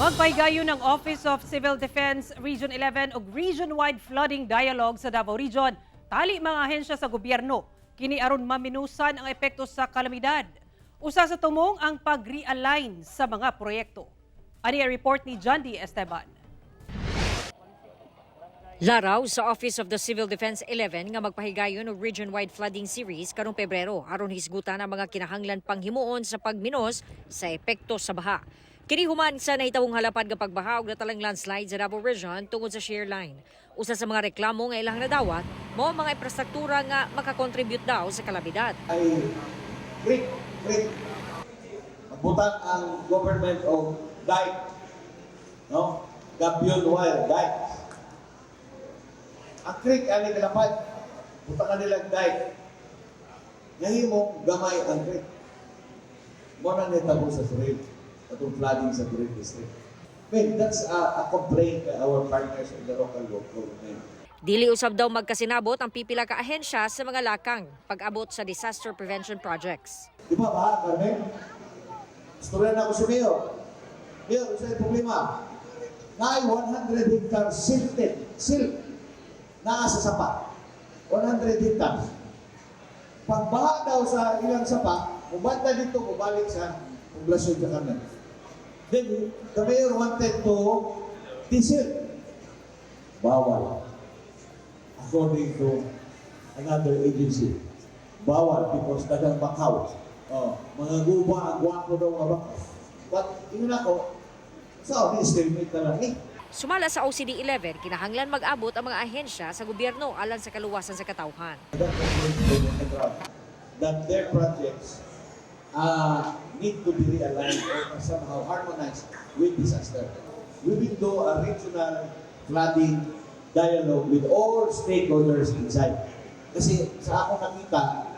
Magpaygayon ng Office of Civil Defense Region 11 ug region-wide flooding dialogue sa Davao Region. Tali mga ahensya sa gobyerno, kini aron maminusan ang epekto sa kalamidad. Usa sa tumong ang pag-realign sa mga proyekto. Ani ang report ni John D. Esteban. Laraw sa Office of the Civil Defense 11 nga magpahigayon og region-wide flooding series karong Pebrero aron hisgutan ang mga kinahanglan panghimuon sa pagminos sa epekto sa baha. Kini human sa nahitawong halapad nga pagbaha ug natalang landslide sa Davao Region tungod sa shear line. Usa sa mga reklamo nga ilang nadawat mao mga infrastruktura nga makakontribute daw sa kalamidad. Ay creek. Magbutan ang government of dike, no? Gabion wire dike. Ang creek ani kalapad, buta ka nilang dike. Nahimo gamay ang creek. Mo na nitabo sa Surin, atong flooding sa Surin District. Man, that's a complaint by our partners in the local government. Dili usab daw magkasinabot ang pipila ka ahensya sa mga lakang pag-abot sa disaster prevention projects. Di ba ba, Carmen? Istorya na ako sa Mayor. Mayor, isa yung problema. Naay 100 hectares silted. Naa sa sapa. 100 hectares. Pagbaha daw sa ilang sapa, mubanda dito, mubalik sa poblasyon sa kanan. Then, the Mayor wanted to diesel. Bawal. According to another agency. Bawal because dagang bakaw. Mga guba, ang guwapo daw nga bakaw. But, yun ako, sa estimate na lang eh. Sumala sa OCD-11, kinahanglan mag-abot ang mga ahensya sa gobyerno alang sa kaluwasan sa katawhan. That their projects need to be realigned or somehow harmonized with disaster. We will do a regional flooding dialogue with all stakeholders inside. Kasi sa akong nakita,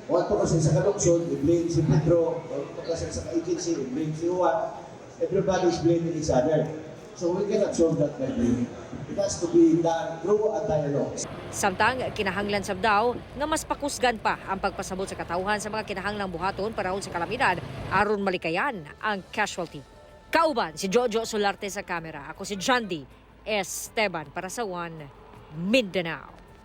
wato kasi sa Kalungsod, i-blame si Pedro, wato kasi sa agency, i-blame si Juan, everybody's blaming each other. So we cannot solve that by blame. It has to be done through a dialogue. Samtang kinahanglan sab daw nga mas pakusgan pa ang pagpasabot sa katawhan sa mga kinahanglang buhaton para sa kalamidad aron malikayan ang casualty. Kauban si Jojo Solarte sa kamera. Ako si John D. Esteban para sa One Mindanao.